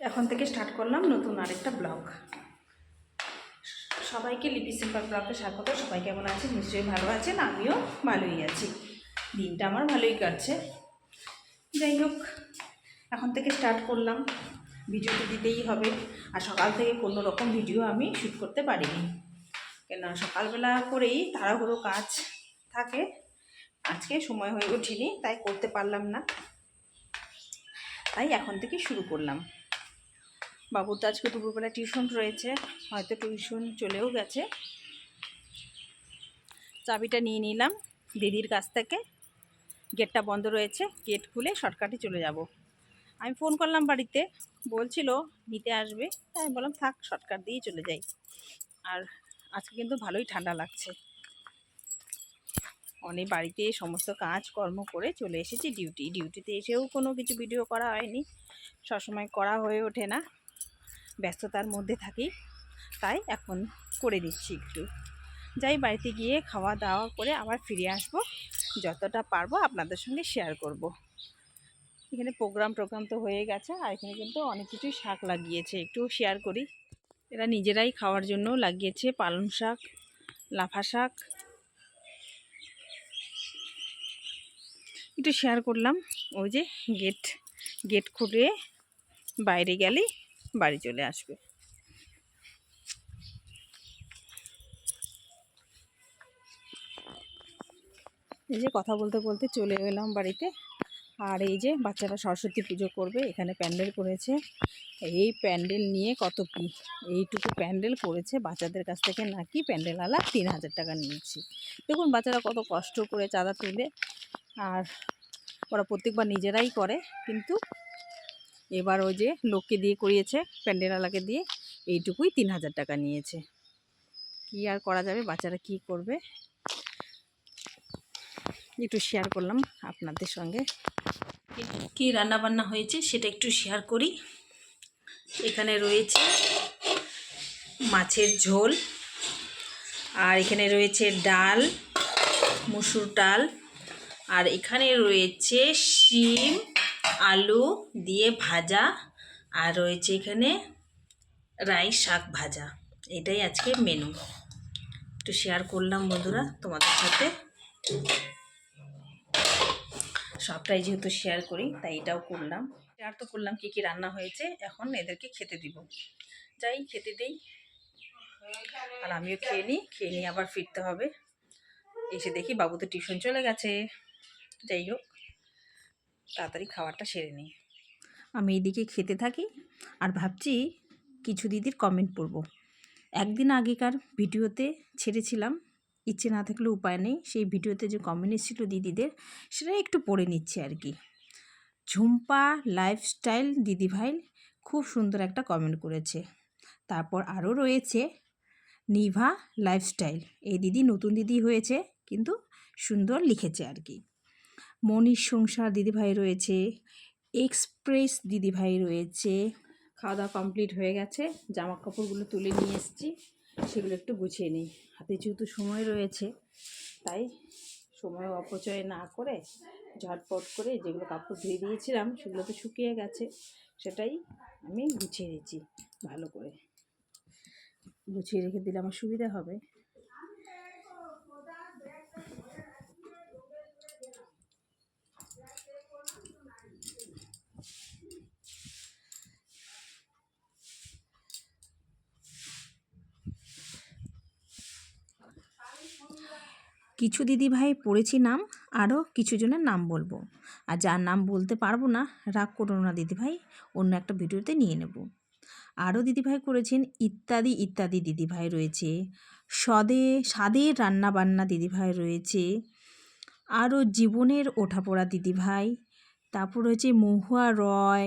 এখন থেকে স্টার্ট করলাম নতুন আরেকটা ব্লগ। সবাইকে লিপি সিম্পল ব্লগে স্বাগত। সবাই কেমন আছেন? নিশ্চয়ই ভালো আছেন, আমিও ভালোই আছি। দিনটা আমার ভালোই কাটছে। যাই হোক, এখন থেকে স্টার্ট করলাম, ভিডিও তো দিতেই হবে। আর সকাল থেকে কোনো রকম ভিডিও আমি শ্যুট করতে পারিনি, কেন সকালবেলা করেই তাড়াহুড়ো কাজ থাকে। আজকে সময় হয়ে ওঠেনি, তাই করতে পারলাম না। তাই এখন থেকে শুরু করলাম। বাবুর তো আজকে দুপুরবেলা টিউশন রয়েছে, হয়তো টিউশন চলেও গেছে। চাবিটা নিয়ে নিলাম দিদির কাছ থেকে। গেটটা বন্ধ রয়েছে, গেট খুলে শর্টকাটে চলে যাব। আমি ফোন করলাম বাড়িতে, বলছিল নিতে আসবে, তাই আমি বললাম থাক, শর্টকাট দিয়েই চলে যাই। আর আজকে কিন্তু ভালোই ঠান্ডা লাগছে। অনেক বাড়িতে সমস্ত কাজ কর্ম করে চলে এসেছি ডিউটিতে এসেও কোনো কিছু ভিডিও করা হয়নি, সবসময় করা হয়ে ওঠে না, ব্যস্ততার মধ্যে থাকি। তাই এখন করে দিচ্ছি একটু। যাই, বাড়িতে গিয়ে খাওয়া দাওয়া করে আবার ফিরে আসব, যতটা পারবো আপনাদের সঙ্গে শেয়ার করব। এখানে প্রোগ্রাম তো হয়ে গেছে, আর এখানে কিন্তু অনেক কিছুই শাক লাগিয়েছে, একটু শেয়ার করি। এরা নিজেরাই খাওয়ার জন্য লাগিয়েছে পালং শাক, লাফা শাক, একটু শেয়ার করলাম। ওই যে গেট খুলে বাইরে গেলেই বাড়ি চলে আসবে। এই যে কথা বলতে বলতে চলে এলাম বাড়িতে। আর এই যে বাচ্চারা সরস্বতী পুজো করবে, এখানে প্যান্ডেল করেছে। এই প্যান্ডেল নিয়ে কত কি, এইটুকু প্যান্ডেল করেছে, বাচ্চাদের কাছ থেকে নাকি প্যান্ডেলওয়ালা 3000 টাকা নিয়েছি। দেখুন বাচ্চারা কত কষ্ট করে চাঁদা তুলে, আর ওরা প্রত্যেকবার নিজেরাই করে, কিন্তু এবার ওই যে লোককে দিয়ে করিয়েছে, প্যান্ডেলওয়ালাকে দিয়ে, এইটুকুই 3000 টাকা নিয়েছে। কি আর করা যাবে, বাচ্চারা কি করবে। একটু শেয়ার করলাম আপনাদের সঙ্গে। কি রান্না বান্না হয়েছে সেটা একটু শেয়ার করি। এখানে রয়েছে মাছের ঝোল, আর এখানে রয়েছে ডাল, মুসুর ডাল, আর এখানে রয়েছে শিম আলু দিয়ে ভাজা, আর রয়েছে এখানে রাই শাক ভাজা। এটাই আজকে মেনু। একটু শেয়ার করলাম বন্ধুরা তোমাদের সাথে। সবটাই যেহেতু শেয়ার করি তাই এটাও করলাম। শেয়ার তো করলাম কী কী রান্না হয়েছে, এখন এদেরকে খেতে দিব। যাই খেতে দেই, আর আমিও খেয়ে নিই আবার ফিরতে হবে। এসে দেখি বাবু তো টিউশন চলে গেছে। যাই হোক, তাড়াতাড়ি খাবারটা সেরে নিই। আমি এইদিকে খেতে থাকি আর ভাবছি কিছু দিদির কমেন্ট পড়ব। একদিন আগেকার ভিডিওতে ছেড়েছিলাম, ইচ্ছে না থাকলে উপায় নেই, সেই ভিডিওতে যে কমেন্ট এসেছিল দিদিদের, সেটা একটু পড়ে নিচ্ছি আর কি। ঝুম্পা লাইফস্টাইল দিদিভাই খুব সুন্দর একটা কমেন্ট করেছে। তারপর আরও রয়েছে নিভা লাইফস্টাইল, এই দিদি নতুন দিদি হয়েছে কিন্তু সুন্দর লিখেছে আর কি। মনীষ সংসার দিদিভাই রয়েছে, এক্সপ্রেস দিদিভাই রয়েছে। খাওয়া দাওয়া কমপ্লিট হয়ে গেছে, জামা কাপড়গুলো তুলে নিয়ে এসেছি, সেগুলো একটু গুছিয়ে নিই। হাতে যেহেতু সময় রয়েছে, তাই সময় অপচয় না করে ঝটপট করে যেগুলো কাপড় ধুয়ে দিয়েছিলাম সেগুলো তো শুকিয়ে গেছে, সেটাই আমি গুছিয়ে দিচ্ছি। ভালো করে গুছিয়ে রেখে দিলে আমার সুবিধা হবে। কিছু দিদিভাই পড়েছি নাম, আরও কিছু জনের নাম বলবো। আর যার নাম বলতে পারবো না, রাগ করো না দিদিভাই, অন্য একটা ভিডিওতে নিয়ে নেব। আরও দিদিভাই করেছেন ইত্যাদি ইত্যাদি দিদিভাই রয়েছে, স্বাদের রান্নাবান্না দিদিভাই রয়েছে, আরও জীবনের ওঠাপড়া দিদিভাই, তারপর রয়েছে মহুয়া রয়,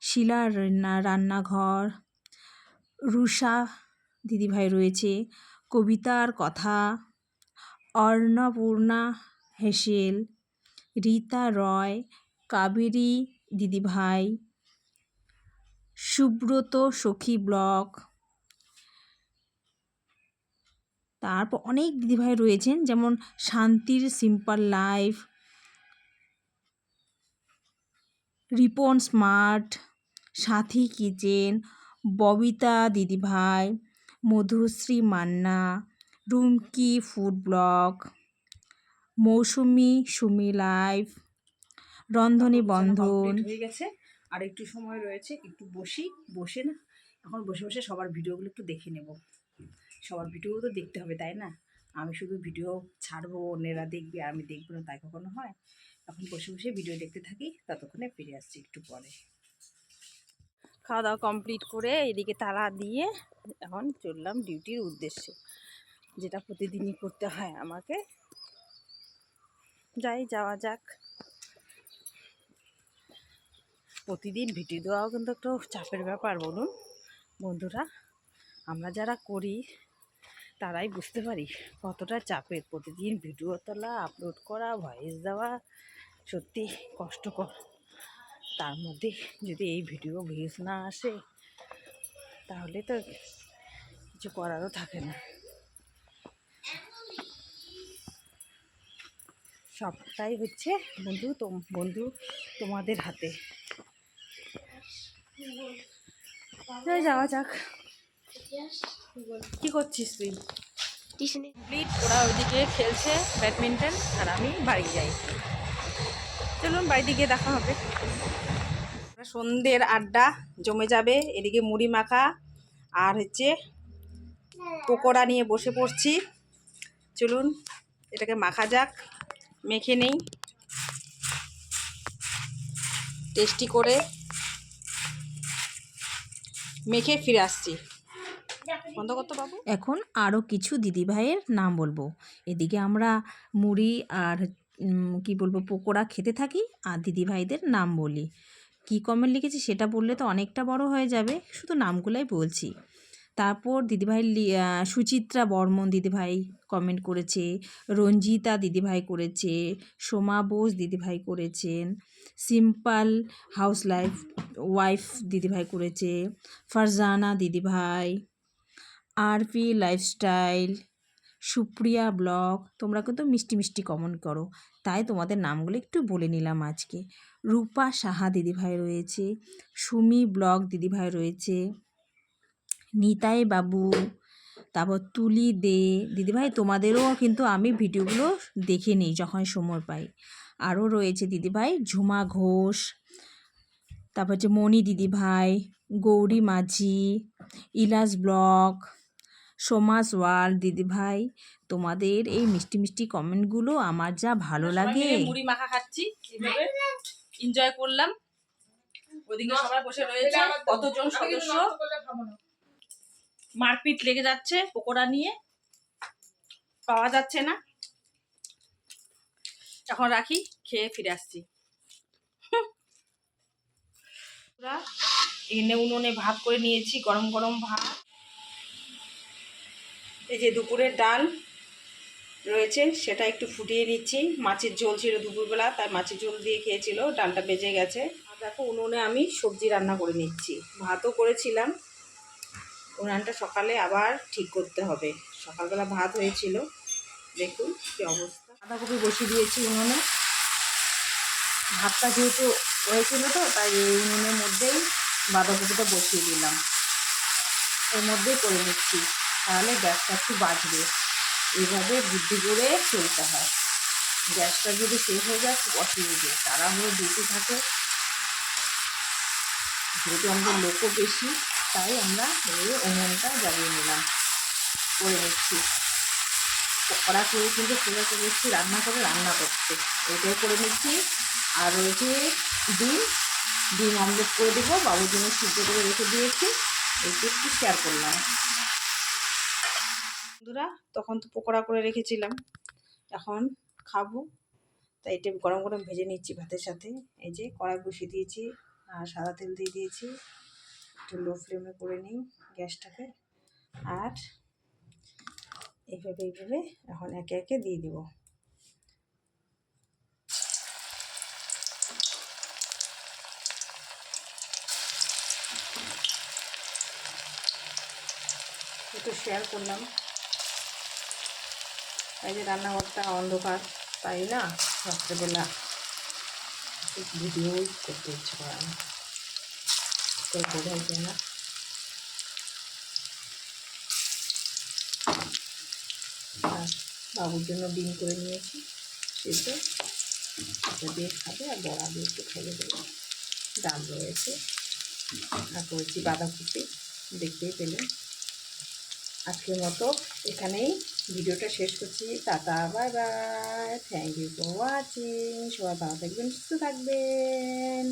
শিলার রান্নাঘর, রুষা দিদিভাই রয়েছে, কবিতার কথা, অর্ণপূর্ণা হেসেল, রীতা রয়, কাবেরী দিদিভাই, সুব্রত সখী ব্লগ, তারপর অনেক দিদিভাই রয়েছেন, যেমন শান্তির সিম্পল লাইফ, রিপন স্মার্ট, সাথী কিচেন, ববিতা দিদিভাই, মধুশ্রী মান্না, রুমকি ফুড ব্লগ, মৌসুমি সুমি লাইভ, রন্ধনী বন্ধন হয়ে গেছে। আর একটু সময় রয়েছে, একটু বসে না এখন বসে বসে সবার ভিডিওগুলো একটু দেখে নেব। সবার ভিডিও তো দেখতে হবে, তাই না? আমি শুধু ভিডিও ছাড়বো, অন্যেরা দেখবে, আমি দেখবো না, তাই কখনো হয়? এখন বসে বসে ভিডিও দেখতে থাকি, ততক্ষণে ফিরে আসছি একটু পরে। খাওয়া দাওয়া কমপ্লিট করে এদিকে তালা দিয়ে এখন চললাম ডিউটির উদ্দেশ্যে, যেটা প্রতিদিনই করতে হয় আমাকে। যাওয়া যাক। প্রতিদিন ভিডিও দেওয়াও কিন্তু একটু চাপের ব্যাপার, বলুন বন্ধুরা। আমরা যারা করি তারাই বুঝতে পারি কতটা চাপের। প্রতিদিন ভিডিও তোলা, আপলোড করা, ভয়েস দেওয়া সত্যি কষ্টকর। তার মধ্যে যদি এই ভিডিও ভিউজ না আসে তাহলে তো কিছু করারও থাকে না। সবটাই হচ্ছে বন্ধু তোমাদের হাতে। যাওয়া যাক। কি করছিস তুই? কমপ্লিট, ওরা ওইদিকে খেলছে ব্যাডমিন্টন আর আমি বাড়ি যাই। চলুন বাড়িতে গিয়ে দেখা হবে। সন্ধ্যের আড্ডা জমে যাবে। এদিকে মুড়ি মাখা আর হচ্ছে পকোড়া নিয়ে বসে পড়ছি। চলুন এটাকে মাখা যাক, মেখে নেই টেস্টি করে, মেখে ফিরে আসছি। বন্ধ করতে বাবু। এখন আরও কিছু দিদিভাইয়ের নাম বলবো। এদিকে আমরা মুড়ি আর কি বলবো পকোড়া খেতে থাকি, আর দিদিভাইদের নাম বলি। কি কমেন্ট লিখেছি সেটা বললে তো অনেকটা বড় হয়ে যাবে, শুধু নামগুলাই বলছি। তারপর দিদিভাই সুচিত্রা বর্মন দিদিভাই কমেন্ট করেছে, রঞ্জিতা দিদিভাই করেছে, সোমা বোস দিদিভাই করেছেন, সিম্পল হাউস ওয়াইফ দিদিভাই করেছে, ফারজানা দিদিভাই, আরপি লাইফস্টাইল, সুপ্রিয়া ব্লগ। তোমরা কিন্তু মিষ্টি মিষ্টি কমেন্ট করো, তাই তোমাদের নামগুলো একটু বলে নিলাম আজকে। রূপা সাহা দিদিভাই রয়েছে, সুমি ব্লগ দিদিভাই রয়েছে, নিতাই বাবু, তারপর তুলি দে দিদিভাই। তোমাদেরও কিন্তু আমি ভিডিওগুলো দেখে নিই যখন সময় পাই। আরও রয়েছে দিদিভাই ঝুমা ঘোষ, তারপর হচ্ছে মণি দিদিভাই, গৌরী মাঝি, ইলাস ব্লগ, সোমাস ওয়ার্ল্ড দিদিভাই। তোমাদের এই মিষ্টি মিষ্টি কমেন্টগুলো আমার যা ভালো লাগে। মুড়ি মাখা খাচ্ছি, এইভাবে এনজয় করলাম। ওইদিকে সবাই বসে রয়েছে, কতজন সদস্য মারপিট লেগে যাচ্ছে পকোড়া নিয়ে, পাওয়া যাচ্ছে না। এখন রাখি, খেয়ে ফিরে আসছি। এনে উনুনে ভাত করে নিয়েছি, গরম গরম ভাত। এই যে দুপুরের ডাল রয়েছে, সেটা একটু ফুটিয়ে নিচ্ছি। মাছের ঝোল ছিল দুপুরবেলা, তাই মাছের ঝোল দিয়ে খেয়েছিল, ডালটা বেজে গেছে। আর দেখো উনুনে আমি সবজি রান্না করে নিচ্ছি। ভাতও করেছিলাম, উনানটা সকালে আবার ঠিক করতে হবে। সকালবেলা ভাত হয়েছিল, দেখুন কি অবস্থা। বাঁধাকপি বসিয়ে দিয়েছি উনুনে। ভাতটা যেহেতু হয়েছিল তো, তাই এই উনুনের মধ্যেই বাঁধাকপিটা বসিয়ে দিলাম, এর মধ্যেই করে নিচ্ছি, তাহলে গ্যাসটা একটু বাঁচবে। এইভাবে বুদ্ধি করে চলতে হয়। গ্যাসটা যদি শেষ হয়ে যায় খুব অসুবিধে, তাড়াহুড়ো ডিউটি থাকে, যেহেতু আমাদের লোকও বেশি, তাই আমরা এই উনুনটা জ্বালিয়ে নিলাম, করে নিচ্ছি। পকোড়া করে কিন্তু চলে এসেছি রান্না করতে, এটাই করে নিচ্ছি। আর রয়েছে ডিম অমলেট করে দেবো, বাবুর জন্য সিদ্ধ করে রেখে দিয়েছি, এইটা একটু শেয়ার করলাম। বন্ধুরা তখন তো পকোড়া করে রেখেছিলাম, এখন খাবো, তাই এটা গরম গরম ভেজে নিচ্ছি ভাতের সাথে। এই যে কড়াই বসিয়ে দিয়েছি আর সাদা তেল দিয়ে দিয়েছি, একটু লো ফ্লেমে করে নিই গ্যাসটাকে। আর এইভাবে এখন একে একে দিয়ে দিব। একটু শেয়ার করলাম। এই যে রান্নাঘরটা অন্ধকার, তাই না রাত্রেবেলা ভিডিও করতে ইচ্ছে করে না, তো তো বোঝাই যায় না। আর বাবুর জন্য ডিম করে নিয়েছি সেটা, এটা দিয়ে খাবে, আর বড়া দিয়ে একটু খাইয়ে দেবো। ডাল রয়েছে, আর করেছি বাঁধাকপি, দেখতেই পেলেন। আজকের মতো এখানেই ভিডিওটা শেষ করছি। Tata, bye bye, thank you for watching. সবাই ভালো থাকবেন, সুস্থ থাকবেন।